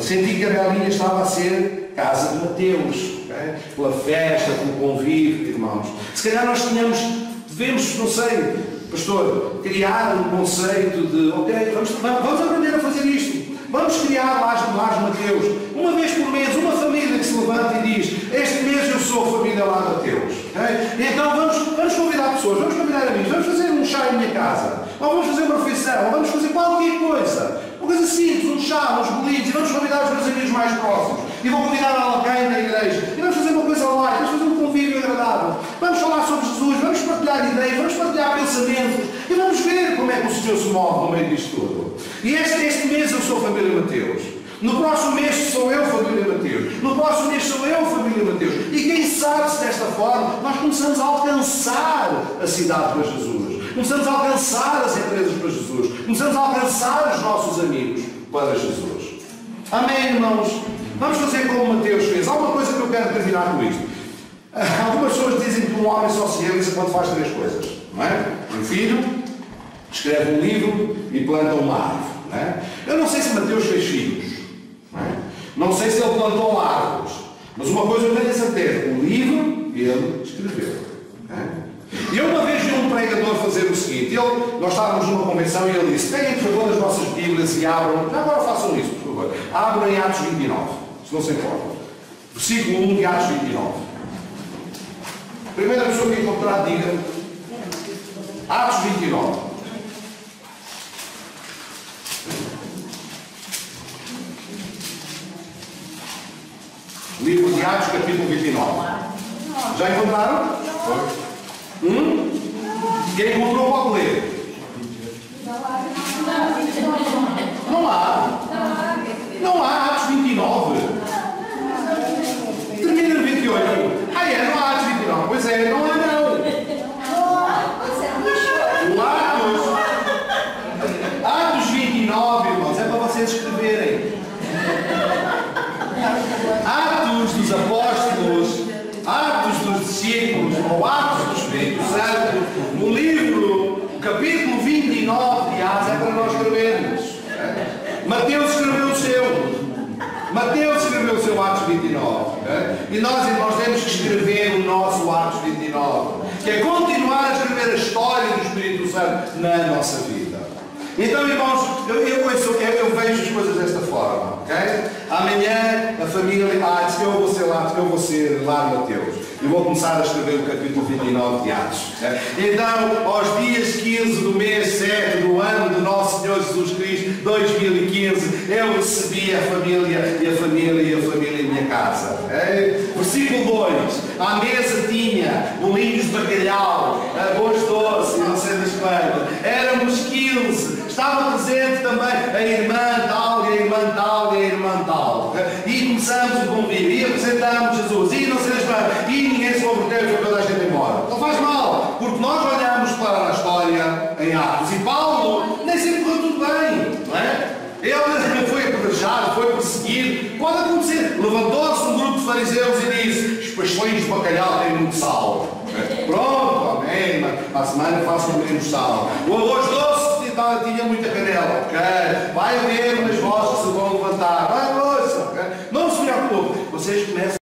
Speaker 1: senti que a Belinha estava a ser casa de Mateus, okay? Pela festa, pelo convívio, irmãos. Se calhar nós devemos, não sei, pastor, criar um conceito de, ok, vamos aprender a fazer isto. Vamos criar Lares Mateus. Uma vez por mês, uma família que se levanta e diz: este mês eu sou a família Lares Mateus. Okay? Então vamos convidar pessoas, vamos convidar amigos, vamos fazer um chá em minha casa, ou vamos fazer uma refeição, ou vamos fazer qualquer coisa. Uma coisa simples, um chá, uns bolinhos, e vamos convidar os meus amigos mais próximos. E vou convidar alguém na igreja. E vamos fazer uma coisa lá, vamos fazer um convívio agradável. Vamos falar sobre Jesus, vamos partilhar ideias, vamos partilhar pensamentos. E vamos ver como é que o Senhor se move no meio disto tudo. E este mês eu sou a família Mateus. No próximo mês sou eu, família Mateus. No próximo mês sou eu, família Mateus. E quem sabe se desta forma nós começamos a alcançar a cidade para Jesus. Começamos a alcançar as empresas para Jesus. Começamos a alcançar os nossos amigos para Jesus. Amém, irmãos? Vamos fazer como Mateus fez. Há uma coisa que eu quero terminar com isto. Algumas pessoas dizem que um homem só se realiza quando faz três coisas. Não é? Um filho, escreve um livro e planta uma árvore. Não é? Eu não sei se Mateus fez filhos. Não sei se ele plantou árvores, mas uma coisa eu tenho a certeza: o livro ele escreveu. E eu uma vez vi um pregador fazer o seguinte: nós estávamos numa convenção e ele disse: peguem por favor as vossas Bíblias e abram, agora façam isso, por favor, abram em Atos 29, se não se importa, versículo 1 de Atos 29. Primeira pessoa que encontrar, diga Atos 29. Livro de Atos, capítulo 29. Já encontraram? Quem encontrou pode ler. Não há. Não há Atos 29. Termina no 28. Não há Atos 29. Pois é, não há não. O Atos 29, irmãos, é para vocês escreverem. Atos dos Apóstolos, Atos dos Discípulos, ou Atos do Espírito Santo, o livro, o capítulo 29 de Atos é para nós escrevermos. Mateus escreveu o seu. Mateus escreveu o seu Atos 29. E nós, irmãos, temos que escrever o nosso Atos 29, que é continuar a escrever a história do Espírito Santo na nossa vida. Então, irmãos, eu vejo as coisas desta forma, ok? Amanhã a família diz que eu vou ser lá Mateus. E vou começar a escrever o capítulo 29 de Atos. Então, aos dias 15 do mês 7 do ano do nosso Senhor Jesus Cristo, 2015, eu recebi a família em minha casa. Versículo 2. À mesa tinha bolinhos de bacalhau, arroz doce, não sei das quantas. Éramos 15. Estava presente também a irmã tal, e a irmã tal, e a irmã tal. E começamos o convívio, e apresentamos Jesus, e não sei das quantas. E ninguém se converteu e foi toda a gente embora. Não faz mal, porque nós olhamos para a história em Atos. E Paulo nem sempre correu tudo bem, não é? Ele foi apedrejado, foi perseguido. Pode acontecer. Levantou-se um grupo de fariseus e disse: os pastéis de bacalhau têm muito sal. Pronto, amém. À semana façam menos sal. O arroz doce tinha muita canela. Okay? Vai haver umas vozes que se vão levantar. Vai, moça. Okay? Não se preocupe. Vocês começam